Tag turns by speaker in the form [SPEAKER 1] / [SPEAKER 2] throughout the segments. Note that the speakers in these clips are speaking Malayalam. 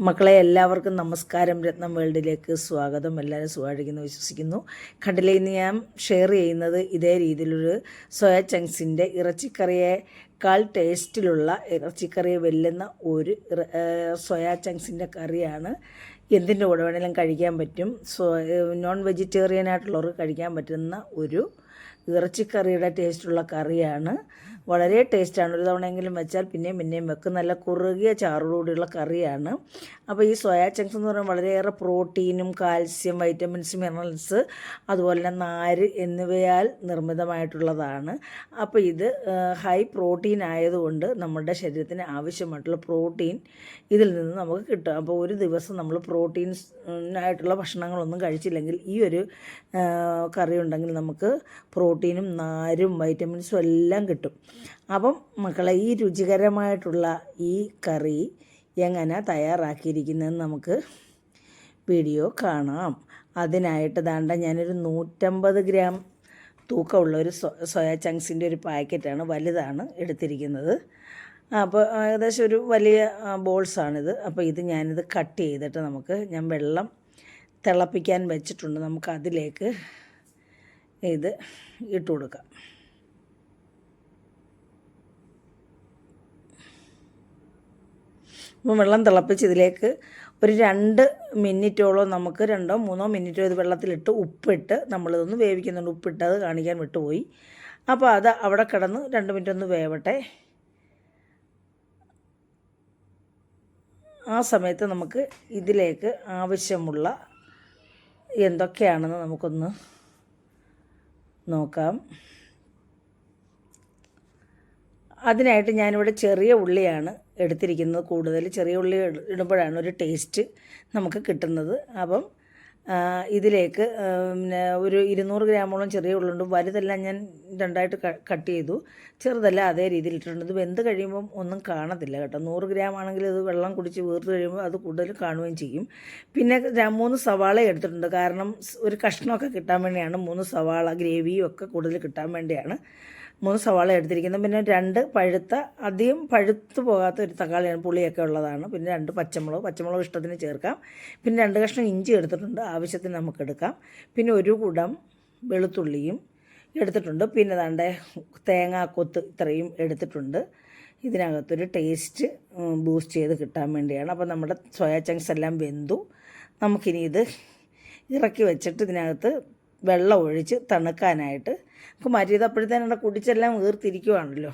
[SPEAKER 1] മക്കളെ എല്ലാവർക്കും നമസ്കാരം. രത്നം വേൾഡിലേക്ക് സ്വാഗതം. എല്ലാവരും സുഖമായിരിക്കുന്നു വിശ്വസിക്കുന്നു. കണ്ടില്ലേ, ഇന്ന് ഞാൻ ഷെയർ ചെയ്യുന്നത് ഇതേ രീതിയിലൊരു സോയ ചങ്ക്സിൻ്റെ ഇറച്ചിക്കറിയേക്കാൾ ടേസ്റ്റിലുള്ള ഇറച്ചിക്കറിയെ വെല്ലുന്ന ഒരു സോയ ചങ്ക്സിൻ്റെ കറിയാണ്. എന്തിൻ്റെ കൂടെ വേണമെങ്കിലും കഴിക്കാൻ പറ്റും. നോൺ വെജിറ്റേറിയൻ ആയിട്ടുള്ളവർക്ക് കഴിക്കാൻ പറ്റുന്ന ഒരു ഇറച്ചിക്കറിയുടെ ടേസ്റ്റുള്ള കറിയാണ്. വളരെ ടേസ്റ്റാണ്. ഒരു തവണയെങ്കിലും വെച്ചാൽ പിന്നെയും വെക്കും. നല്ല കുറുകിയ ചാറോടുകൂടിയുള്ള കറിയാണ്. അപ്പോൾ ഈ സോയാ ചങ്ക്സ് എന്ന് പറയുമ്പോൾ വളരെയേറെ പ്രോട്ടീനും കാൽസ്യം, വൈറ്റമിൻസ്, മിനറൽസ്, അതുപോലെ തന്നെ നാര് എന്നിവയാൽ നിർമ്മിതമായിട്ടുള്ളതാണ്. അപ്പോൾ ഇത് ഹൈ പ്രോട്ടീൻ ആയതുകൊണ്ട് നമ്മുടെ ശരീരത്തിന് ആവശ്യമായിട്ടുള്ള പ്രോട്ടീൻ ഇതിൽ നിന്ന് നമുക്ക് കിട്ടും. അപ്പോൾ ഒരു ദിവസം നമ്മൾ പ്രോട്ടീൻസായിട്ടുള്ള ഭക്ഷണങ്ങളൊന്നും കഴിച്ചില്ലെങ്കിൽ ഈ ഒരു കറി ഉണ്ടെങ്കിൽ നമുക്ക് പ്രോട്ടീനും നാരും വൈറ്റമിൻസും എല്ലാം കിട്ടും. അപ്പം മക്കളെ, ഈ രുചികരമായിട്ടുള്ള ഈ കറി എങ്ങനെ തയ്യാറാക്കിയിരിക്കുന്നതെന്ന് നമുക്ക് വീഡിയോ കാണാം. അതിനായിട്ട് ഞാനൊരു 150 ഗ്രാം തൂക്കമുള്ള ഒരു സോയ ചങ്ക്സിൻ്റെ ഒരു പാക്കറ്റാണ്, വലുതാണ് എടുത്തിരിക്കുന്നത്. അപ്പോൾ ഏകദേശം ഒരു വലിയ ബോൾസാണിത്. അപ്പോൾ ഞാനിത് കട്ട് ചെയ്തിട്ട് ഞാൻ വെള്ളം തിളപ്പിക്കാൻ വെച്ചിട്ടുണ്ട്. നമുക്കതിലേക്ക് ഇത് ഇട്ട് കൊടുക്കാം. അപ്പോൾ വെള്ളം തിളപ്പിച്ച് ഇതിലേക്ക് ഒരു 2 മിനിറ്റോളം, നമുക്ക് 2-3 മിനിറ്റോ ഇത് വെള്ളത്തിലിട്ട് ഉപ്പിട്ട് നമ്മളിതൊന്ന് വേവിക്കുന്നുണ്ട്. ഉപ്പിട്ടത് കാണിക്കാൻ വിട്ടുപോയി. അപ്പോൾ അത് അവിടെ കിടന്ന് 2 മിനിറ്റ് ഒന്ന് വേവട്ടെ. ആ സമയത്ത് നമുക്ക് ഇതിലേക്ക് ആവശ്യമുള്ള എന്തൊക്കെയാണെന്ന് നമുക്കൊന്ന് നോക്കാം. അതിനായിട്ട് ഞാനിവിടെ ചെറിയ ഉള്ളിയാണ് എടുത്തിരിക്കുന്നത്. കൂടുതൽ ചെറിയ ഉള്ളി ഇടുമ്പോഴാണ് ഒരു ടേസ്റ്റ് നമുക്ക് കിട്ടുന്നത്. അപ്പം ഇതിലേക്ക് ഒരു 200 ഗ്രാമോളം ചെറിയ ഉള്ളുണ്ട്. വലുതെല്ലാം ഞാൻ 2ആയിട്ട് കട്ട് ചെയ്തു. ചെറുതെല്ലാം അതേ രീതിയിൽ ഇട്ടിട്ടുണ്ട്. ഇത് വെന്ത് കഴിയുമ്പം ഒന്നും കാണത്തില്ല കേട്ടോ. 100 ഗ്രാം ആണെങ്കിൽ ഇത് വെള്ളം കുടിച്ച് വീർത്ത് കഴിയുമ്പോൾ അത് കൂടുതൽ കാണുകയും ചെയ്യും. പിന്നെ 3 സവാള എടുത്തിട്ടുണ്ട്. കാരണം ഒരു കഷ്ണമൊക്കെ കിട്ടാൻ വേണ്ടിയാണ്. 3 സവാള, ഗ്രേവിയും ഒക്കെ കൂടുതൽ കിട്ടാൻ വേണ്ടിയാണ് 3 സവാള എടുത്തിരിക്കുന്നത്. പിന്നെ 2 പഴുത്ത, അധികം പഴുത്തു പോകാത്ത ഒരു തക്കാളിയാണ്, പുളിയൊക്കെ ഉള്ളതാണ്. പിന്നെ 2 പച്ചമുളക് ഇഷ്ടത്തിന് ചേർക്കാം. പിന്നെ 2 കഷ്ണം ഇഞ്ചി എടുത്തിട്ടുണ്ട്, ആവശ്യത്തിന് നമുക്കെടുക്കാം. പിന്നെ 1 കുടം വെളുത്തുള്ളിയും എടുത്തിട്ടുണ്ട്. പിന്നെ തേങ്ങാക്കൊത്ത് ഇത്രയും എടുത്തിട്ടുണ്ട്. ഇതിനകത്തൊരു ടേസ്റ്റ് ബൂസ്റ്റ് ചെയ്ത് കിട്ടാൻ വേണ്ടിയാണ്. അപ്പോൾ നമ്മുടെ സോയ ചങ്ക്സ് എല്ലാം വെന്തു. നമുക്കിനി ഇത് ഇറക്കി വെച്ചിട്ട് ഇതിനകത്ത് വെള്ളം ഒഴിച്ച് തണുക്കാനായിട്ട് നമുക്ക് മാറ്റി. ഇത് അപ്പോഴത്തേനും കുടിച്ചെല്ലാം വീർത്തിരിക്കുവാണല്ലോ.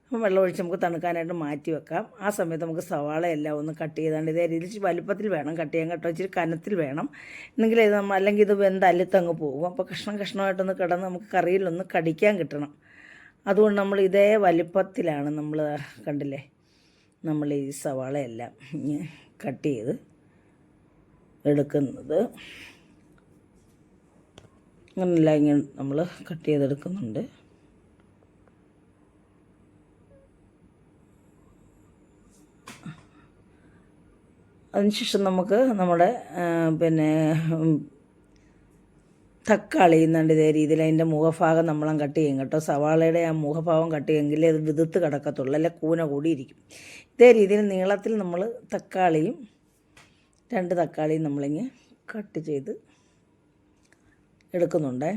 [SPEAKER 1] അപ്പം വെള്ളം ഒഴിച്ച് നമുക്ക് തണുക്കാനായിട്ട് മാറ്റി വെക്കാം. ആ സമയത്ത് നമുക്ക് സവാളയെല്ലാം ഒന്ന് കട്ട് ചെയ്താണ്ട് ഇതേ രീതിയിൽ വലുപ്പത്തിൽ വേണം കട്ട് ചെയ്യാൻ കേട്ടോ. ഇച്ചിരി കനത്തിൽ വേണം, എന്നെങ്കിൽ ഇത് അല്ലെങ്കിൽ ഇത് വെന്ത് അലുത്തങ്ങ് പോകും. അപ്പോൾ കഷ്ണമായിട്ടൊന്ന് കിടന്ന് നമുക്ക് കറിയിലൊന്ന് കടിക്കാൻ കിട്ടണം. അതുകൊണ്ട് നമ്മൾ ഇതേ വലുപ്പത്തിലാണ് കണ്ടില്ലേ, നമ്മൾ ഈ സവാളയെല്ലാം കട്ട് ചെയ്ത് എടുക്കുന്നത്. അങ്ങനെല്ലാം ഇങ്ങനെ നമ്മൾ കട്ട് ചെയ്തെടുക്കുന്നുണ്ട്. അതിനുശേഷം നമുക്ക് നമ്മുടെ തക്കാളി ഇതേ രീതിയിൽ അതിൻ്റെ മുഖഭാഗം നമ്മളും കട്ട് ചെയ്യും കേട്ടോ. സവാളയുടെ ആ മുഖഭാഗം കട്ട് ചെയ്യുമെങ്കിൽ അത് വിതത്ത് കിടക്കത്തുള്ളൂ, അല്ലെ കൂന കൂടിയിരിക്കും. ഇതേ രീതിയിൽ നീളത്തിൽ നമ്മൾ തക്കാളിയും 2 തക്കാളിയും നമ്മളിങ്ങനെ കട്ട് ചെയ്ത് എടുക്കുന്നുണ്ട്.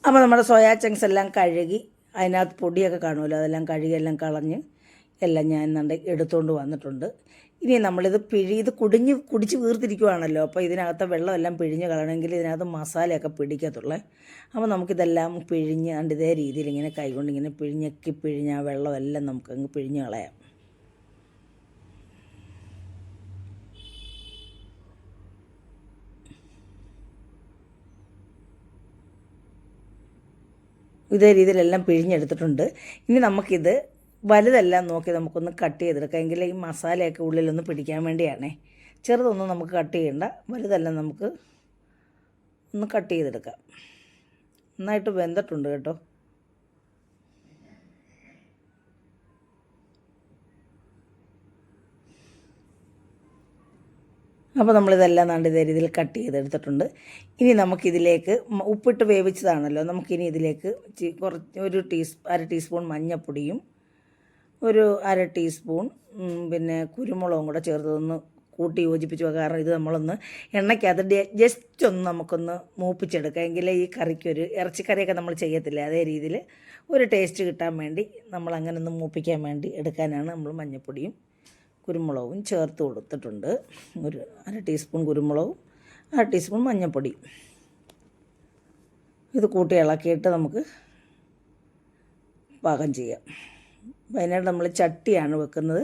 [SPEAKER 1] അപ്പോൾ നമ്മുടെ സോയാ ചങ്ക്സ് എല്ലാം കഴുകി, അതിനകത്ത് പൊടിയൊക്കെ കാണുമല്ലോ, അതെല്ലാം കഴുകി എല്ലാം കളഞ്ഞ് എല്ലാം ഞാൻ എടുത്തുകൊണ്ട് വന്നിട്ടുണ്ട്. ഇനി നമ്മളിത് ഇത് കുടിച്ച് വീർത്തിരിക്കുവാണല്ലോ. അപ്പോൾ ഇതിനകത്ത് വെള്ളമെല്ലാം പിഴിഞ്ഞ് കളയണമെങ്കിൽ ഇതിനകത്ത് മസാലയൊക്കെ പിടിക്കത്തുള്ളേ. അപ്പോൾ നമുക്കിതെല്ലാം പിഴിഞ്ഞ് ഇതേ രീതിയിൽ ഇങ്ങനെ കൈകൊണ്ട് ഇങ്ങനെ പിഴിഞ്ഞ് ആ വെള്ളമെല്ലാം നമുക്കങ്ങ് പിഴിഞ്ഞ് കളയാം. ഇതേ രീതിയിലെല്ലാം പിഴിഞ്ഞെടുത്തിട്ടുണ്ട്. ഇനി നമുക്കിത് വലുതെല്ലാം നോക്കി നമുക്കൊന്ന് കട്ട് ചെയ്തെടുക്കാം. എങ്കിൽ ഈ മസാലയൊക്കെ ഉള്ളിലൊന്ന് പിടിക്കാൻ വേണ്ടിയാണേ. ചെറുതൊന്നും നമുക്ക് കട്ട് ചെയ്യണ്ട, വലുതെല്ലാം നമുക്ക് ഒന്ന് കട്ട് ചെയ്തെടുക്കാം. നന്നായിട്ട് വെന്തിട്ടുണ്ട് കേട്ടോ. അപ്പോൾ നമ്മളിതെല്ലാം നല്ല ഇതേ രീതിയിൽ കട്ട് ചെയ്തെടുത്തിട്ടുണ്ട്. ഇനി നമുക്കിതിലേക്ക് ഉപ്പിട്ട് വേവിച്ചതാണല്ലോ, നമുക്കിനി ഇതിലേക്ക് ഒരു അര ടീസ്പൂൺ മഞ്ഞൾപ്പൊടിയും ഒരു അര ടീസ്പൂൺ പിന്നെ കുരുമുളകും കൂടെ ചേർത്തൊന്ന് കൂട്ടി യോജിപ്പിച്ച് വെക്കുക. കാരണം ഇത് നമ്മളൊന്ന് എണ്ണയ്ക്കകത്ത് ജസ്റ്റ് ഒന്ന് നമുക്കൊന്ന് മൂപ്പിച്ചെടുക്കാം. എങ്കിലേ ഈ കറിക്കൊരു ഇറച്ചിക്കറിയൊക്കെ നമ്മൾ ചെയ്യത്തില്ലേ, അതേ രീതിയിൽ ഒരു ടേസ്റ്റ് കിട്ടാൻ വേണ്ടി നമ്മളങ്ങനെ ഒന്ന് മൂപ്പിക്കാൻ വേണ്ടി എടുക്കാനാണ് നമ്മൾ മഞ്ഞൾപ്പൊടിയും കുരുമുളകും ചേർത്ത് കൊടുത്തിട്ടുണ്ട്. ഒരു അര ടീസ്പൂൺ കുരുമുളകും അര ടീസ്പൂൺ മഞ്ഞൾപ്പൊടി ഇത് കൂട്ടി ഇളക്കിയിട്ട് നമുക്ക് പാകം ചെയ്യാം. അപ്പോൾ അതിനായിട്ട് നമ്മൾ ചട്ടിയാണ് വെക്കുന്നത്,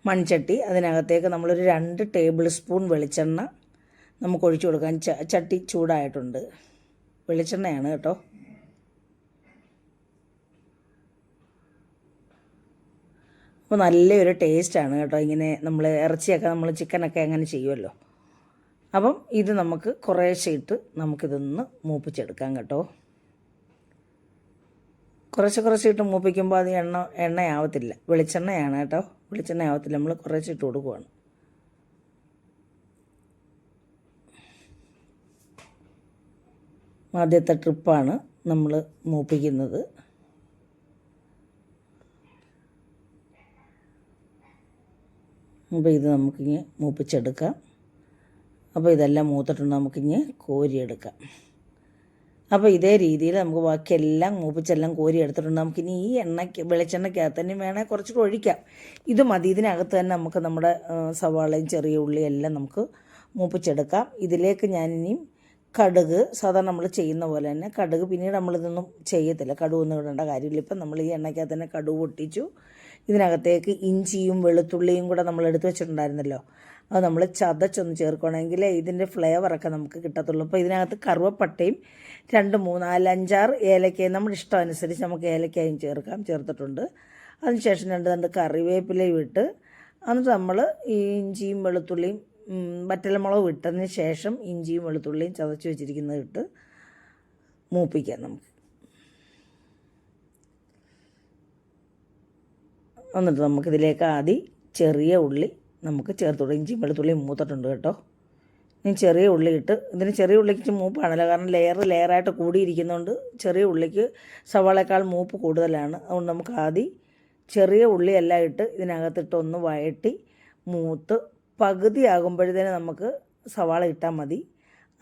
[SPEAKER 1] മൺചട്ടി. അതിനകത്തേക്ക് നമ്മളൊരു 2 ടേബിൾ സ്പൂൺ വെളിച്ചെണ്ണ നമുക്ക് ഒഴിച്ചു കൊടുക്കാൻ. ചട്ടി ചൂടായിട്ടുണ്ട്, വെളിച്ചെണ്ണയാണ് കേട്ടോ. അപ്പോൾ നല്ലൊരു ടേസ്റ്റാണ് കേട്ടോ ഇങ്ങനെ നമ്മൾ ഇറച്ചിയൊക്കെ നമ്മൾ ചിക്കനൊക്കെ അങ്ങനെ ചെയ്യുമല്ലോ. അപ്പം ഇത് നമുക്ക് കുറേശ്ശെ ഇട്ട് നമുക്കിതൊന്ന് മൂപ്പിച്ചെടുക്കാം കേട്ടോ. കുറച്ച് ഇട്ട് മൂപ്പിക്കുമ്പോൾ അത് എണ്ണയാവത്തില്ല, വെളിച്ചെണ്ണയാണ് കേട്ടോ, വെളിച്ചെണ്ണയാവത്തില്ല. നമ്മൾ കുറേശ്ശെ ഇട്ട് കൊടുക്കുവാണ്. ആദ്യത്തെ ട്രിപ്പാണ് നമ്മൾ മൂപ്പിക്കുന്നത്. അപ്പോൾ ഇത് നമുക്കിങ്ങനെ മൂപ്പിച്ചെടുക്കാം. അപ്പോൾ ഇതെല്ലാം മൂത്തിട്ടുണ്ട്, നമുക്കിങ്ങനെ കോരിയെടുക്കാം. അപ്പോൾ ഇതേ രീതിയിൽ നമുക്ക് ബാക്കിയെല്ലാം മൂപ്പിച്ചെല്ലാം കോരി എടുത്തിട്ടുണ്ട്. നമുക്കിനി ഈ വെളിച്ചെണ്ണയ്ക്കകത്ത് തന്നെ വേണേൽ കുറച്ചുകൂടി ഒഴിക്കാം. ഇത് മതി. ഇതിനകത്ത് തന്നെ നമുക്ക് നമ്മുടെ സവാളയും ചെറിയ ഉള്ളിയും എല്ലാം നമുക്ക് മൂപ്പിച്ചെടുക്കാം. ഇതിലേക്ക് ഞാനിനിയും കടുക്, സാധാരണ നമ്മൾ ചെയ്യുന്ന പോലെ തന്നെ കടുക്, പിന്നീട് നമ്മളിതൊന്നും ചെയ്യത്തില്ല, കടുകൊന്നും ഇടേണ്ട കാര്യമില്ല. ഇപ്പം നമ്മൾ ഈ എണ്ണയ്ക്കകത്ത് തന്നെ കടുക് പൊട്ടിച്ചു. ഇതിനകത്തേക്ക് ഇഞ്ചിയും വെളുത്തുള്ളിയും കൂടെ നമ്മൾ എടുത്തു വെച്ചിട്ടുണ്ടായിരുന്നല്ലോ, അത് നമ്മൾ ചതച്ചൊന്ന് ചേർക്കണമെങ്കിൽ ഇതിൻ്റെ ഫ്ലേവറൊക്കെ നമുക്ക് കിട്ടത്തുള്ളൂ. അപ്പോൾ ഇതിനകത്ത് കറുവപ്പട്ടയും 2, 3, 4, 5, 6 ഏലക്കയും നമ്മുടെ ഇഷ്ടം അനുസരിച്ച് നമുക്ക് ഏലക്കയും ചേർത്തിട്ടുണ്ട്. അതിനുശേഷം 2 കറിവേപ്പിലയും ഇട്ട് എന്നിട്ട് നമ്മൾ ഈ ഇഞ്ചിയും വെളുത്തുള്ളിയും വറ്റൽമുളകും ഇട്ടതിന് ശേഷം ഇഞ്ചിയും വെളുത്തുള്ളിയും ചതച്ച് വെച്ചിരിക്കുന്നത് ഇട്ട് മൂപ്പിക്കാം നമുക്ക്. എന്നിട്ട് നമുക്കിതിലേക്ക് ആദ്യം ചെറിയ ഉള്ളി നമുക്ക് ചേർത്ത് കൊടുക്കാം. ഇഞ്ചിയും വെളുത്തുള്ളിയും മൂത്തിട്ടുണ്ട് കേട്ടോ. ഇനി ചെറിയ ഉള്ളി ഇട്ട്, ഇതിന് ചെറിയ ഉള്ളിക്ക് മൂപ്പാണല്ലോ, കാരണം ലെയറായിട്ട് കൂടിയിരിക്കുന്നതുകൊണ്ട് ചെറിയ ഉള്ളിക്ക് സവാളയേക്കാൾ മൂപ്പ് കൂടുതലാണ്. അതുകൊണ്ട് നമുക്ക് ആദ്യം ചെറിയ ഉള്ളി എല്ലാം ഇട്ട് ഇതിനകത്തിട്ട് ഒന്ന് വഴറ്റി മൂത്ത് പകുതി ആകുമ്പോഴത്തേന് നമുക്ക് സവാള ഇട്ടാൽ മതി.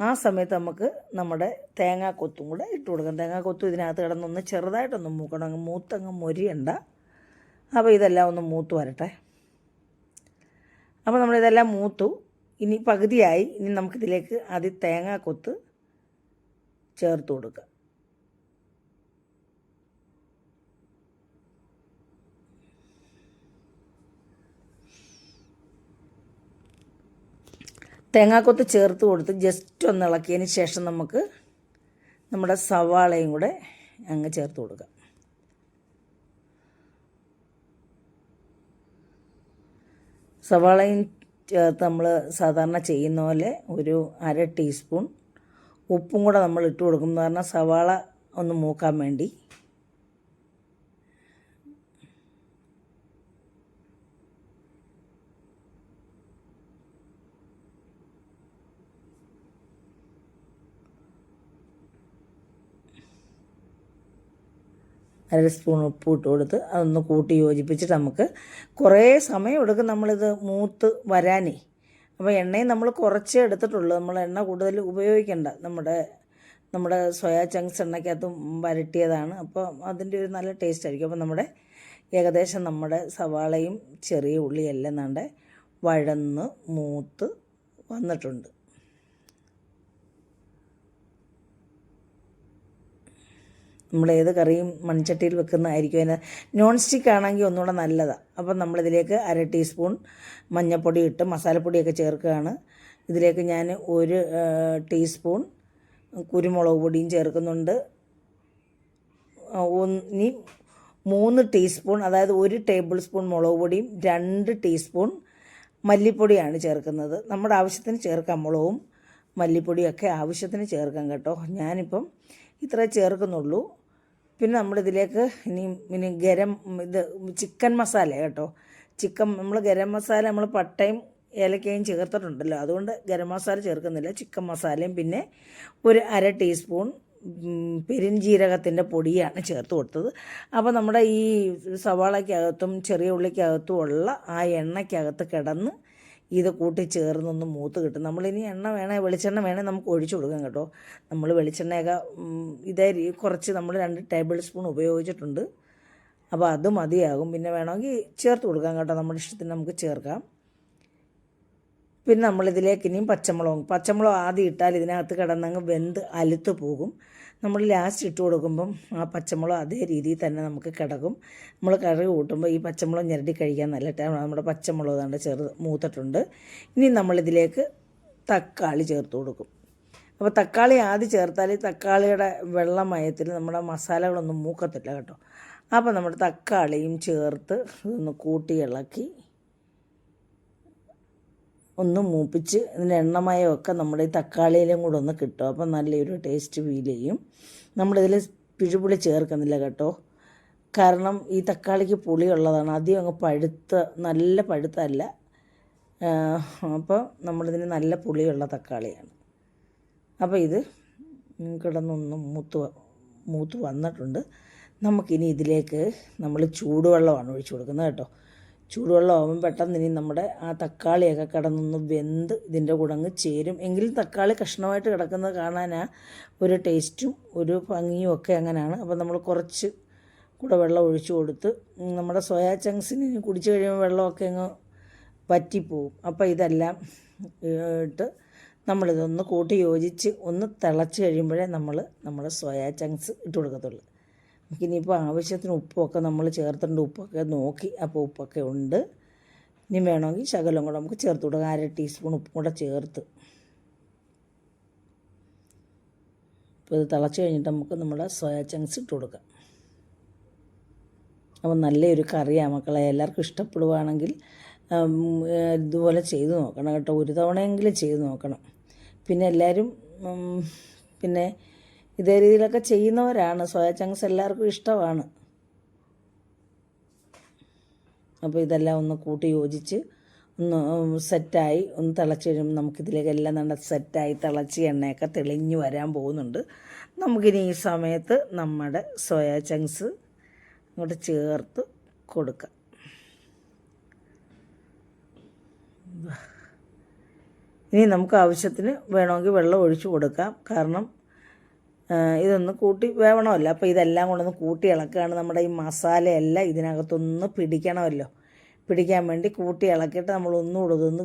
[SPEAKER 1] ആ സമയത്ത് നമുക്ക് നമ്മുടെ തേങ്ങാക്കൊത്തും കൂടെ ഇട്ട് കൊടുക്കാം. തേങ്ങാക്കൊത്തും ഇതിനകത്ത് കിടന്നൊന്ന് ചെറുതായിട്ടൊന്ന് മൂക്കണം, അങ്ങ് മൂത്തങ്ങ് മൊരിയണ്ട. അപ്പോൾ ഇതെല്ലാം ഒന്ന് മൂത്ത് വരട്ടെ. അപ്പോൾ നമ്മളിതെല്ലാം മൂത്തു, ഇനി പകുതിയായി. ഇനി നമുക്കിതിലേക്ക് ആദ്യം തേങ്ങാക്കൊത്ത് ചേർത്ത് കൊടുക്കാം. തേങ്ങാക്കൊത്ത് ചേർത്ത് കൊടുത്ത് ജസ്റ്റ് ഒന്ന് ഇളക്കിയതിന് ശേഷം നമുക്ക് നമ്മുടെ സവാളയും കൂടെ അങ്ങ് ചേർത്ത് കൊടുക്കാം. സവാളയും ചേർത്ത് നമ്മൾ സാധാരണ ചെയ്യുന്ന പോലെ ഒരു അര ടീസ്പൂൺ ഉപ്പും കൂടെ നമ്മൾ ഇട്ട് കൊടുക്കും. എന്ന് പറഞ്ഞാൽ സവാള ഒന്ന് മൂക്കാൻ വേണ്ടി. അര സ്പൂൺ ഉപ്പ് ഇട്ട് കൊടുത്ത് അതൊന്ന് കൂട്ടി യോജിപ്പിച്ചിട്ട് നമുക്ക് കുറേ സമയം എടുക്കും നമ്മളിത് മൂത്ത് വരാനേ. അപ്പോൾ എണ്ണയും നമ്മൾ കുറച്ചേ എടുത്തിട്ടുള്ളൂ, നമ്മൾ എണ്ണ കൂടുതൽ ഉപയോഗിക്കേണ്ട. നമ്മുടെ സോയാ ചങ്ക്സ് എണ്ണയ്ക്കകത്തും വരട്ടിയതാണ്, അപ്പോൾ അതിൻ്റെ ഒരു നല്ല ടേസ്റ്റ് ആയിരിക്കും. അപ്പോൾ ഏകദേശം നമ്മുടെ സവാളയും ചെറിയ ഉള്ളിയെല്ലാം നമ്മുടെ വഴന്ന് മൂത്ത് വന്നിട്ടുണ്ട്. നമ്മളേത് കറിയും മൺചട്ടിയിൽ വെക്കുന്നതായിരിക്കും അതിന്. നോൺ സ്റ്റിക്ക് ആണെങ്കിൽ ഒന്നുകൂടെ നല്ലതാണ്. അപ്പം നമ്മളിതിലേക്ക് അര ടീസ്പൂൺ മഞ്ഞൾപ്പൊടി ഇട്ട് മസാലപ്പൊടിയൊക്കെ ചേർക്കുകയാണ്. ഇതിലേക്ക് ഞാൻ 1 ടീസ്പൂൺ കുരുമുളക് പൊടിയും ചേർക്കുന്നുണ്ട്. ഇനി 3 ടീസ്പൂൺ, അതായത് 1 ടേബിൾ സ്പൂൺ മുളക് പൊടിയും 2 ടീസ്പൂൺ മല്ലിപ്പൊടിയാണ് ചേർക്കുന്നത്. നമ്മുടെ ആവശ്യത്തിന് ചേർക്കാം, മുളകും മല്ലിപ്പൊടിയൊക്കെ ആവശ്യത്തിന് ചേർക്കാം കേട്ടോ. ഞാനിപ്പം ഇത്രേ ചേർക്കുന്നുള്ളൂ. പിന്നെ നമ്മളിതിലേക്ക് ഇനി ചിക്കൻ മസാല കേട്ടോ. നമ്മൾ ഗരം മസാല നമ്മൾ പട്ടയും ഏലക്കയും ചേർത്തിട്ടുണ്ടല്ലോ, അതുകൊണ്ട് ഗരം മസാല ചേർക്കുന്നില്ല. ചിക്കൻ മസാലയും പിന്നെ ഒരു 1/2 ടീസ്പൂൺ പെരുംജീരകത്തിൻ്റെ പൊടിയാണ് ചേർത്ത് കൊടുത്തത്. അപ്പോൾ നമ്മുടെ ഈ സവാളയ്ക്കകത്തും ചെറിയ ഉള്ളിക്കകത്തും ഉള്ള ആ എണ്ണയ്ക്കകത്ത് കിടന്ന് ഇത് കൂട്ടിച്ചേർന്നൊന്ന് മൂത്ത് കിട്ടും. നമ്മളിനി എണ്ണ വേണേൽ വെളിച്ചെണ്ണ വേണേൽ നമുക്ക് ഒഴിച്ചു കൊടുക്കാം കേട്ടോ. നമ്മൾ വെളിച്ചെണ്ണയൊക്കെ ഇതേ കുറച്ച് നമ്മൾ 2 ടേബിൾ സ്പൂൺ ഉപയോഗിച്ചിട്ടുണ്ട്. അപ്പോൾ അത് മതിയാകും. പിന്നെ വേണമെങ്കിൽ ചേർത്ത് കൊടുക്കാം കേട്ടോ, നമ്മുടെ ഇഷ്ടത്തിന് നമുക്ക് ചേർക്കാം. പിന്നെ നമ്മളിതിലേക്ക് ഇനിയും പച്ചമുളക് ആദ്യം ഇട്ടാൽ ഇതിനകത്ത് കിടന്നങ്ങ് വെന്ത് അലുത്ത് പോകും. നമ്മൾ ലാസ്റ്റ് ഇട്ട് കൊടുക്കുമ്പം ആ പച്ചമുളക് അതേ രീതിയിൽ തന്നെ നമുക്ക് കിടക്കും. നമ്മൾ കറി കൂട്ടുമ്പോൾ ഈ പച്ചമുളക് ഞെരടി കഴിക്കാൻ നല്ല ടൈമാണ്. നമ്മുടെ പച്ചമുളക് കണ്ട് മൂത്തിട്ടുണ്ട്. ഇനി നമ്മളിതിലേക്ക് തക്കാളി ചേർത്ത് കൊടുക്കും. അപ്പോൾ തക്കാളി ആദ്യം ചേർത്താൽ തക്കാളിയുടെ വെള്ളമയത്തിൽ നമ്മുടെ മസാലകളൊന്നും മൂക്കത്തില്ല കേട്ടോ. അപ്പോൾ നമ്മുടെ തക്കാളിയും ചേർത്ത് ഒന്ന് കൂട്ടി ഇളക്കി ഒന്ന് മൂപ്പിച്ച് ഇതിൻ്റെ എണ്ണമയമൊക്കെ നമ്മുടെ ഈ തക്കാളിയിലും കൂടെ ഒന്ന് കിട്ടും. അപ്പം നല്ലൊരു ടേസ്റ്റ് ഫീൽ ചെയ്യും. നമ്മളിതിൽ പിഴുപുളി ചേർക്കുന്നില്ല കേട്ടോ, കാരണം ഈ തക്കാളിക്ക് പുളിയുള്ളതാണ്. അധികം അങ്ങ് നല്ല പഴുത്തല്ല. അപ്പോൾ നമ്മളിതിന് നല്ല പുളിയുള്ള തക്കാളിയാണ്. അപ്പോൾ ഇത് കിടന്നൊന്ന് മൂത്ത് വന്നിട്ടുണ്ട്. നമുക്കിനി ഇതിലേക്ക് നമ്മൾ ചൂടുവെള്ളമാണ് ഒഴിച്ചു കൊടുക്കുന്നത് കേട്ടോ. ചൂടുവെള്ളമാകുമ്പോൾ പെട്ടെന്ന് ഇനി നമ്മുടെ ആ തക്കാളിയൊക്കെ കിടന്നൊന്ന് വെന്ത് ഇതിൻ്റെ കൂടെ അങ്ങ് ചേരും. എങ്കിലും തക്കാളി കഷ്ണമായിട്ട് കിടക്കുന്നത് കാണാൻ ഒരു ടേസ്റ്റും ഒരു ഭംഗിയും ഒക്കെ അങ്ങനെയാണ്. അപ്പോൾ നമ്മൾ കുറച്ച് കൂടെ വെള്ളം ഒഴിച്ചു കൊടുത്ത് നമ്മുടെ സോയാ ചങ്ക്സിന് കുടിച്ചു കഴിയുമ്പോൾ വെള്ളമൊക്കെ അങ്ങ് വറ്റിപ്പോവും. അപ്പോൾ ഇതെല്ലാം ഇട്ട് നമ്മളിതൊന്ന് കൂട്ടി യോജിച്ച് ഒന്ന് തിളച്ച് കഴിയുമ്പോഴേ നമ്മൾ സോയാ ചങ്ക്സ് ഇട്ട് കൊടുക്കത്തുള്ളൂ. നമുക്കിനിയിപ്പോൾ ആവശ്യത്തിന് ഉപ്പൊക്കെ നമ്മൾ ചേർത്തിട്ടുണ്ട്. ഉപ്പൊക്കെ നോക്കി, അപ്പോൾ ഉപ്പൊക്കെ ഉണ്ട്. ഇനി വേണമെങ്കിൽ ശകലം കൂടെ നമുക്ക് ചേർത്ത് കൊടുക്കാം. 1/2 ടീസ്പൂൺ ഉപ്പും കൂടെ ചേർത്ത് ഇപ്പോൾ ഇത് തിളച്ച് കഴിഞ്ഞിട്ട് നമുക്ക് നമ്മുടെ സോയാ ചങ്ക്സ് ഇട്ട് കൊടുക്കാം. അപ്പോൾ നല്ലൊരു കറിയാണ് മക്കളെ. എല്ലാവർക്കും ഇഷ്ടപ്പെടുവാണെങ്കിൽ ഇതുപോലെ ചെയ്ത് നോക്കണം കേട്ടോ. ഒരു തവണയെങ്കിലും ചെയ്ത് നോക്കണം. പിന്നെ എല്ലാവരും പിന്നെ ഇതേ രീതിയിലൊക്കെ ചെയ്യുന്നവരാണ്. സോയാ ചങ്ക്സ് എല്ലാവർക്കും ഇഷ്ടമാണ്. അപ്പോൾ ഇതെല്ലാം ഒന്ന് കൂട്ടി യോജിച്ച് ഒന്ന് സെറ്റായി ഒന്ന് തിളച്ച് കഴിയുമ്പോൾ നമുക്കിതിലേക്ക് എല്ലാം നല്ല സെറ്റായി തിളച്ച് എണ്ണയൊക്കെ തെളിഞ്ഞ് വരാൻ പോകുന്നുണ്ട്. നമുക്കിനി ഈ സമയത്ത് നമ്മുടെ സോയാ ചങ്ക്സ് അങ്ങോട്ട് ചേർത്ത് കൊടുക്കാം. ഇനി നമുക്ക് ആവശ്യത്തിന് വേണമെങ്കിൽ വെള്ളം ഒഴിച്ചു കൊടുക്കാം. കാരണം ഇതൊന്ന് കൂട്ടി വേവണമല്ലോ. അപ്പോൾ ഇതെല്ലാം കൊണ്ടൊന്ന് കൂട്ടി ഇളക്കുകയാണ്. നമ്മുടെ ഈ മസാലയെല്ലാം ഇതിനകത്തൊന്ന് പിടിക്കണമല്ലോ. പിടിക്കാൻ വേണ്ടി കൂട്ടി ഇളക്കിയിട്ട് നമ്മൾ ഒന്നുകൂടെ ഇതൊന്ന്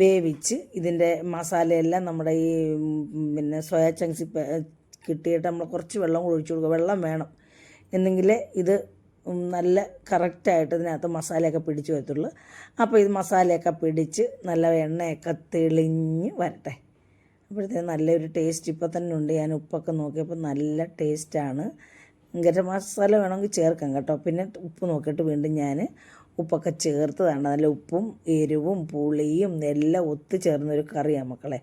[SPEAKER 1] വേവിച്ച് ഇതിൻ്റെ മസാലയെല്ലാം നമ്മുടെ ഈ പിന്നെ സോയാ ചങ്ക്സ് കിട്ടിയിട്ട് നമ്മൾ കുറച്ച് വെള്ളം കൂടി ഒഴിച്ചു കൊടുക്കുക. വെള്ളം വേണം, എന്നെങ്കിലേ ഇത് നല്ല കറക്റ്റായിട്ട് ഇതിനകത്ത് മസാലയൊക്കെ പിടിച്ച് വരത്തുള്ളൂ. അപ്പോൾ ഇത് മസാലയൊക്കെ പിടിച്ച് നല്ല എണ്ണയൊക്കെ തെളിഞ്ഞ് വരട്ടെ. അപ്പോഴത്തേക്കും നല്ലൊരു ടേസ്റ്റ് ഇപ്പോൾ തന്നെ ഉണ്ട്. ഞാൻ ഉപ്പൊക്കെ നോക്കിയപ്പോൾ നല്ല ടേസ്റ്റാണ്. ഗരം മസാല വേണമെങ്കിൽ ചേർക്കാം കേട്ടോ. പിന്നെ ഉപ്പ് നോക്കിയിട്ട് വീണ്ടും ഞാൻ ഉപ്പൊക്കെ ചേർത്തതാണ്. നല്ല ഉപ്പും എരിവും പുളിയും എല്ലാം ഒത്തുചേർന്നൊരു കറിയാണ് മക്കളെ.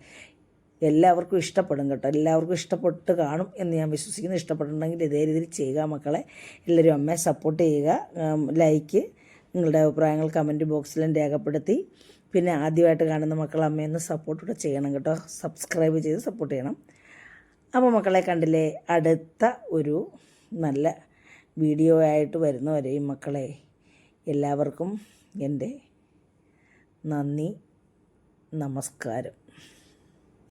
[SPEAKER 1] എല്ലാവർക്കും ഇഷ്ടപ്പെടും കേട്ടോ. എല്ലാവർക്കും ഇഷ്ടപ്പെട്ട് കാണും എന്ന് ഞാൻ വിശ്വസിക്കുന്നു. ഇഷ്ടപ്പെട്ടിട്ടുണ്ടെങ്കിൽ ഇതേ രീതിയിൽ ചെയ്യുക മക്കളെ. എല്ലാവരും അമ്മയെ സപ്പോർട്ട് ചെയ്യുക. ലൈക്ക്, നിങ്ങളുടെ അഭിപ്രായങ്ങൾ കമൻറ്റ് ബോക്സിലും രേഖപ്പെടുത്തി. പിന്നെ ആദ്യമായിട്ട് കാണുന്ന മക്കൾ അമ്മയൊന്ന് സപ്പോർട്ടൂടെ ചെയ്യണം കേട്ടോ. സബ്സ്ക്രൈബ് ചെയ്ത് സപ്പോർട്ട് ചെയ്യണം. അപ്പോൾ മക്കളെ കണ്ടില്ലേ, അടുത്ത ഒരു നല്ല വീഡിയോ ആയിട്ട് വരുന്നവരെയും മക്കളെ എല്ലാവർക്കും എൻ്റെ നന്ദി, നമസ്കാരം.